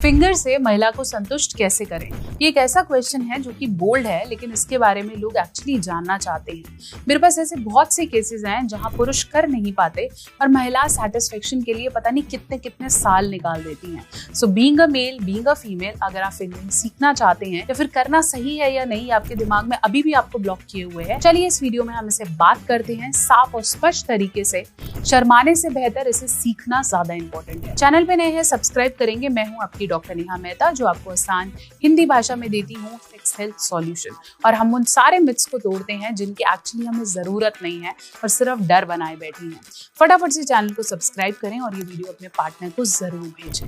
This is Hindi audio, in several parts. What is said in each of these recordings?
फिंगर से महिला को संतुष्ट कैसे करें? ये एक ऐसा क्वेश्चन है जो कि बोल्ड है, लेकिन इसके बारे में लोग एक्चुअली जानना चाहते हैं। मेरे पास ऐसे बहुत से केसेस हैं जहां पुरुष कर नहीं पाते और महिला सेटिस्फेक्शन के लिए पता नहीं कितने कितने साल निकाल देती हैं। So being a male, being a female, अगर आप फिंगरिंग सीखना चाहते हैं या फिर करना सही है या नहीं, आपके दिमाग में अभी भी आपको ब्लॉक किए हुए हैं, चलिए इस वीडियो में हम इसे बात करते हैं साफ और स्पष्ट तरीके से। शर्माने से बेहतर इसे सीखना ज्यादा इंपॉर्टेंट है। चैनल पे नए हैं, सब्सक्राइब करेंगे। मैं हूं आपकी डॉक्टर नेहा मेहता, जो आपको आसान हिंदी भाषा में देती हूँ सेक्स हेल्थ सॉल्यूशन। और हम उन सारे मिथ्स को तोड़ते हैं जिनकी एक्चुअली हमें जरूरत नहीं है और सिर्फ डर बनाए बैठी हैं। फटाफट से चैनल को सब्सक्राइब करें और ये वीडियो अपने पार्टनर को जरूर भेजें।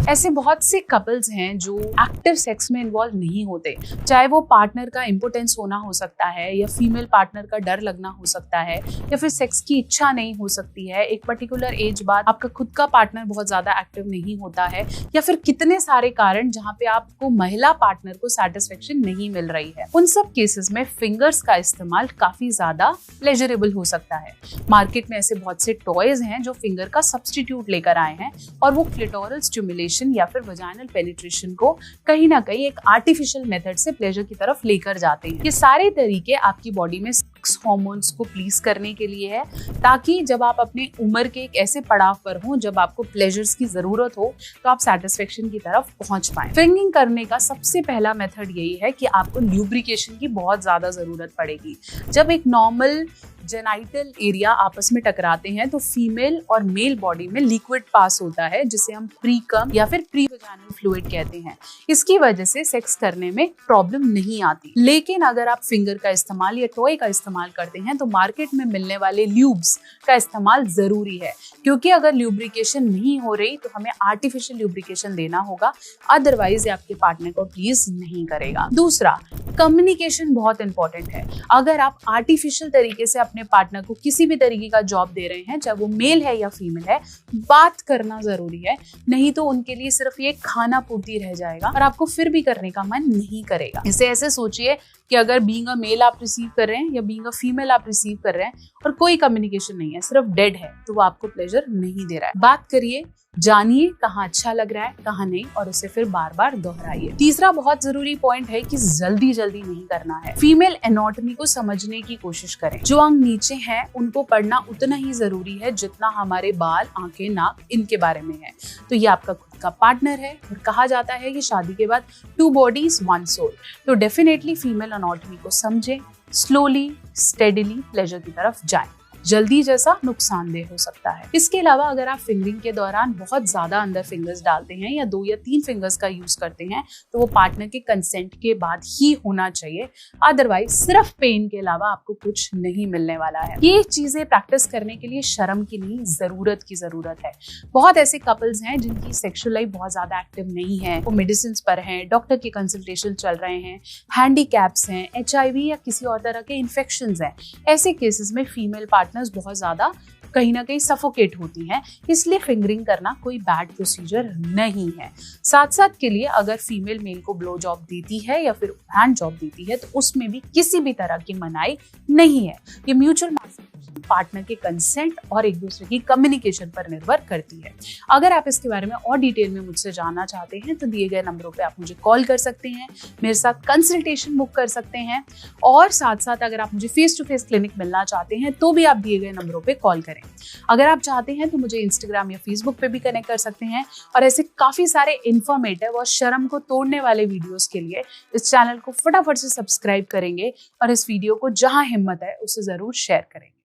ऐसे बहुत से कपल्स हैं जो एक्टिव सेक्स में इन्वॉल्व नहीं होते, चाहे वो पार्टनर का इम्पोटेंस होना हो सकता है या फीमेल पार्टनर का डर लगना हो सकता है या फिर सेक्स की इच्छा नहीं हो सकती है। एक पर्टिकुलर एज बाद आपका खुद का पार्टनर बहुत ज्यादा एक्टिव नहीं होता है या फिर कितने सारे कारण जहाँ पे आपको महिला पार्टनर को सेटिस्फेक्शन नहीं मिल रही है। उन सब केसेस में फिंगर्स का इस्तेमाल काफी ज्यादा प्लेजरेबल हो सकता है। मार्केट में ऐसे बहुत से टॉयज हैं जो फिंगर का सब्स्टिट्यूट लेकर आए हैं और वो क्लिटोरल स्टिमुलेशन या फिर वजाइनल पेनिट्रेशन को कहीं ना कहीं एक आर्टिफिशियल मेथड से प्लेजर की तरफ लेकर जाते हैं। ये सारे तरीके आपकी बॉडी में सेक्स हार्मोन्स को प्लीज करने के लिए है, ताकि जब आप अपने उम्र के एक ऐसे पड़ाव पर हो जब आपको प्लेजर्स की जरूरत हो तो आप सेटिस्फेक्शन की तरफ पहुंच पाए। फिंगिंग करने का सबसे पहला मेथड यही है कि आपको ल्यूब्रिकेशन की बहुत ज्यादा जरूरत पड़ेगी। जब एक नॉर्मल जेनाइटल एरिया आपस में टकराते हैं तो फीमेल और मेल बॉडी में लिक्विड पास होता है, जिसे हम प्रीकम या फिर प्री वजाइनल फ्लूइड कहते हैं। इसकी वजह से सेक्स करने में प्रॉब्लम नहीं आती। लेकिन अगर आप फिंगर का इस्तेमाल या टॉय का इस्तेमाल करते हैं तो मार्केट में मिलने वाले ल्यूब्स का इस्तेमाल जरूरी है, क्योंकि अगर ल्यूब्रिकेशन नहीं हो रही तो हमें आर्टिफिशियल ल्यूब्रिकेशन देना होगा, अदरवाइज आपके पार्टनर को प्लीज नहीं करेगा। दूसरा, कम्युनिकेशन बहुत इंपॉर्टेंट है। अगर आप आर्टिफिशियल तरीके से अपने पार्टनर को किसी भी तरीके का जॉब दे रहे हैं, चाहे वो मेल है या फीमेल है, बात करना जरूरी है, नहीं तो उनके लिए सिर्फ ये खाना पूर्ति रह जाएगा और आपको फिर भी करने का मन नहीं करेगा। इसे ऐसे सोचिए कि अगर बीइंग अ मेल आप रिसीव कर रहे हैं या बीइंग अ फीमेल आप रिसीव कर रहे हैं और कोई कम्युनिकेशन नहीं है, सिर्फ डेड है, तो वो आपको प्लेजर नहीं दे रहा है। बात करिए, जानिए कहाँ अच्छा लग रहा है कहाँ नहीं, और उसे फिर बार बार दोहराइए। तीसरा बहुत जरूरी पॉइंट है कि जल्दी जल्दी नहीं करना है। फीमेल एनाटॉमी को समझने की कोशिश करें। जो अंग नीचे हैं उनको पढ़ना उतना ही जरूरी है जितना हमारे बाल, आंखें, नाक इनके बारे में है। तो ये आपका खुद का पार्टनर है और कहा जाता है कि शादी के बाद 2 bodies 1 soul। तो डेफिनेटली फीमेल एनाटॉमी को समझें, स्लोली स्टेडिली प्लेजर की तरफ जाएं। जल्दी जैसा नुकसानदेह हो सकता है। इसके अलावा अगर आप फिंगरिंग के दौरान बहुत ज्यादा अंदर फिंगर्स डालते हैं या 2 या 3 फिंगर्स का यूज करते हैं तो वो पार्टनर के कंसेंट के बाद ही होना चाहिए, अदरवाइज सिर्फ पेन के अलावा आपको कुछ नहीं मिलने वाला है। ये चीजें प्रैक्टिस करने के लिए शर्म की नहीं, जरूरत है। बहुत ऐसे कपल्स हैं जिनकी सेक्सुअल लाइफ बहुत ज्यादा एक्टिव नहीं है, वो मेडिसिन पर हैं, डॉक्टर के कंसल्टेशन चल रहे हैं, हैंडीकैप्स हैं, HIV या किसी और तरह के इन्फेक्शंस हैं। ऐसे केसेस में फीमेल बहुत ज्यादा कहीं ना कहीं सफोकेट होती हैं, इसलिए फिंगरिंग करना कोई बैड प्रोसीजर नहीं है। साथ साथ के लिए अगर फीमेल मेल को ब्लो जॉब देती है या फिर हैंड जॉब देती है तो उसमें भी किसी भी तरह की मनाही नहीं है। ये म्यूचुअल पार्टनर के कंसेंट और एक दूसरे की कम्युनिकेशन पर निर्भर करती है। अगर आप इसके बारे में और डिटेल में मुझसे जानना चाहते हैं तो दिए गए नंबरों पे आप मुझे कॉल कर सकते हैं, मेरे साथ कंसल्टेशन बुक कर सकते हैं, और साथ साथ अगर आप मुझे फेस टू फेस क्लिनिक मिलना चाहते हैं तो भी आप दिए गए नंबरों पे कॉल करें। अगर आप चाहते हैं तो मुझे इंस्टाग्राम या फेसबुक पे भी कनेक्ट कर सकते हैं, और ऐसे काफी सारे इंफॉर्मेटिव और शर्म को तोड़ने वाले वीडियोस के लिए इस चैनल को फटाफट से सब्सक्राइब करेंगे और इस वीडियो को जहां हिम्मत है उसे जरूर शेयर करेंगे।